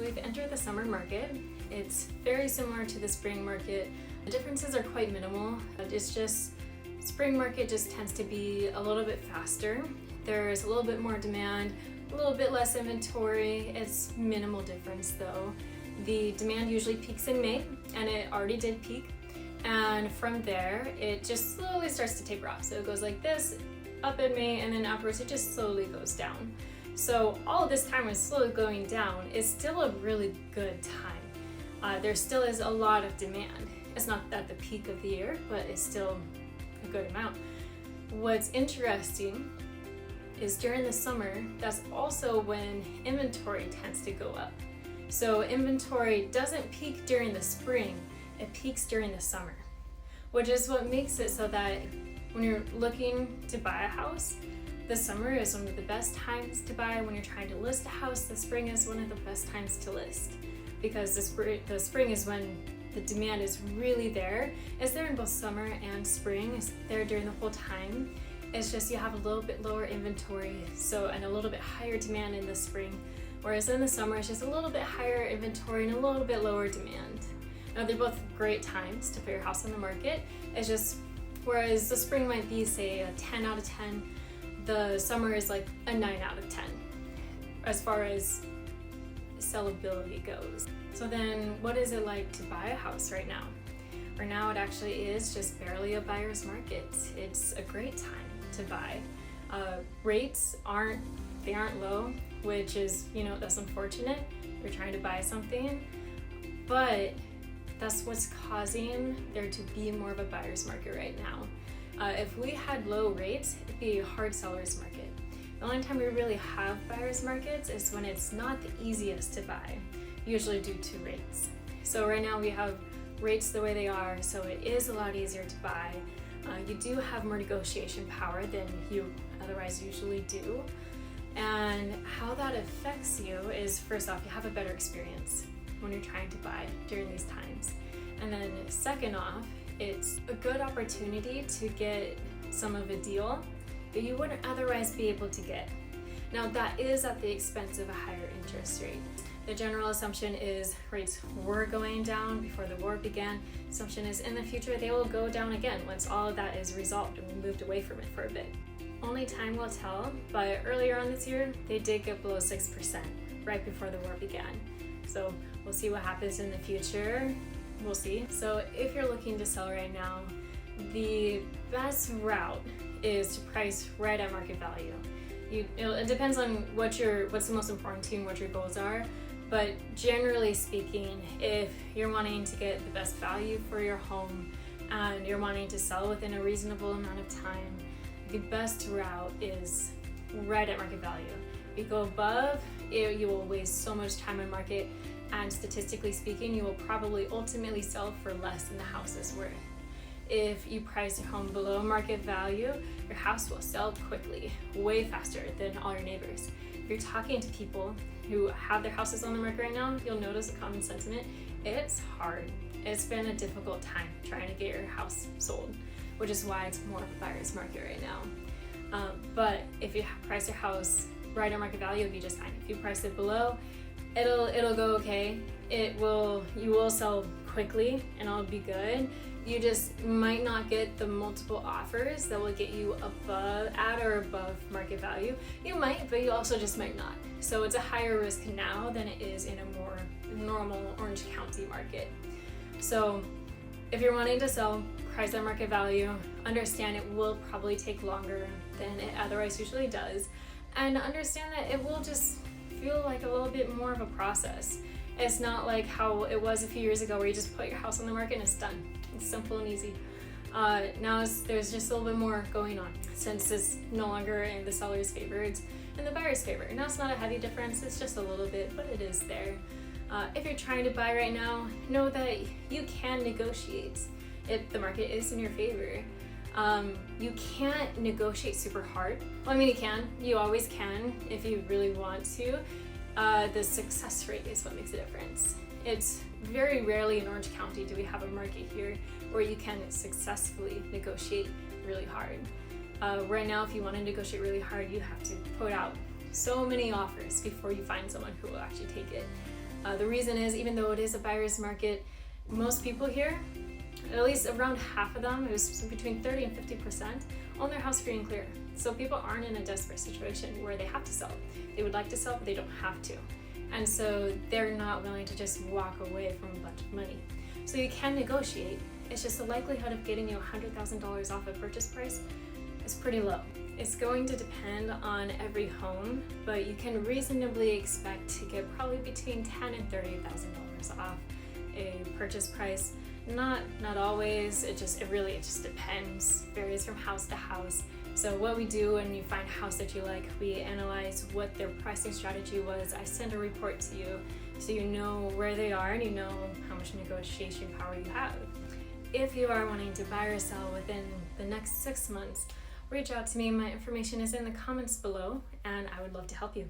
So we've entered the summer market. It's very similar to the spring market. The differences are quite minimal. It's just spring market just tends to be a little bit faster. There's a little bit more demand, a little bit less inventory. It's minimal difference though. The demand usually peaks in May, and it already did peak. And from there, it just slowly starts to taper off. So it goes like this, up in May, and then afterwards it just slowly goes down. So all of this time is slowly going down. It's still a really good time. There still is a lot of demand. It's not at the peak of the year, but it's still a good amount. What's interesting is during the summer, that's also when inventory tends to go up. So inventory doesn't peak during the spring, it peaks during the summer, which is what makes it so that when you're looking to buy a house, the summer is one of the best times to buy. When you're trying to list a house, the spring is one of the best times to list, because the spring is when the demand is really there. It's there in both summer and spring. It's there during the whole time. It's just you have a little bit lower inventory, and a little bit higher demand in the spring. Whereas in the summer, it's just a little bit higher inventory and a little bit lower demand. Now, they're both great times to put your house on the market. It's just, whereas the spring might be, say, a 10 out of 10, the summer is like a 9 out of 10 as far as sellability goes. So then what is it like to buy a house right now? Right now it actually is just barely a buyer's market. It's a great time to buy. Rates aren't low, which is, that's unfortunate. You're trying to buy something, but that's what's causing there to be more of a buyer's market right now. If we had low rates, it'd be a hard seller's market. The only time we really have buyer's markets is when it's not the easiest to buy, usually due to rates. So right now we have rates the way they are, so it is a lot easier to buy. You do have more negotiation power than you otherwise usually do. And how that affects you is, first off, you have a better experience when you're trying to buy during these times. And then second off, it's a good opportunity to get some of a deal that you wouldn't otherwise be able to get. Now, that is at the expense of a higher interest rate. The general assumption is rates were going down before the war began. Assumption is in the future they will go down again once all of that is resolved and we moved away from it for a bit. Only time will tell, but earlier on this year, they did get below 6% right before the war began. So we'll see what happens in the future. We'll see. So if you're looking to sell right now, the best route is to price right at market value. It depends on what's the most important to you and what your goals are. But generally speaking, if you're wanting to get the best value for your home and you're wanting to sell within a reasonable amount of time, the best route is right at market value. If you go above, you will waste so much time on market, and statistically speaking, you will probably ultimately sell for less than the house is worth. If you price your home below market value, your house will sell quickly, way faster than all your neighbors. If you're talking to people who have their houses on the market right now, you'll notice a common sentiment. It's hard. It's been a difficult time trying to get your house sold, which is why it's more of a buyer's market right now. But if you price your house right at market value, it'll be just fine. If you price it below, it'll go okay. You will sell quickly and it'll be good. You just might not get the multiple offers that will get you at or above market value. You might, but you also just might not. So it's a higher risk now than it is in a more normal Orange County market. So if you're wanting to sell, price at market value, understand it will probably take longer than it otherwise usually does, and understand that it will just feel like a little bit more of a process. It's not like how it was a few years ago where you just put your house on the market and it's done. It's simple and easy. Now there's just a little bit more going on, since it's no longer in the seller's favor, it's in the buyer's favor. Now it's not a heavy difference, it's just a little bit, but it is there. If you're trying to buy right now, know that you can negotiate if the market is in your favor. You can't negotiate super hard. Well, I mean, you can. You always can if you really want to. The success rate is what makes a difference. It's very rarely in Orange County do we have a market here where you can successfully negotiate really hard. Right now, if you want to negotiate really hard, you have to put out so many offers before you find someone who will actually take it. The reason is, even though it is a buyer's market, most people here, at least around half of them, it was between 30 and 50%, own their house free and clear. So people aren't in a desperate situation where they have to sell. They would like to sell, but they don't have to. And so they're not willing to just walk away from a bunch of money. So you can negotiate. It's just the likelihood of getting you $100,000 off a purchase price is pretty low. It's going to depend on every home, but you can reasonably expect to get probably between $10,000 and $30,000 off a purchase price. Not always. It really depends. Varies from house to house. So what we do when you find a house that you like, we analyze what their pricing strategy was. I send a report to you so you know where they are and you know how much negotiation power you have. If you are wanting to buy or sell within the next 6 months, reach out to me. My information is in the comments below, and I would love to help you.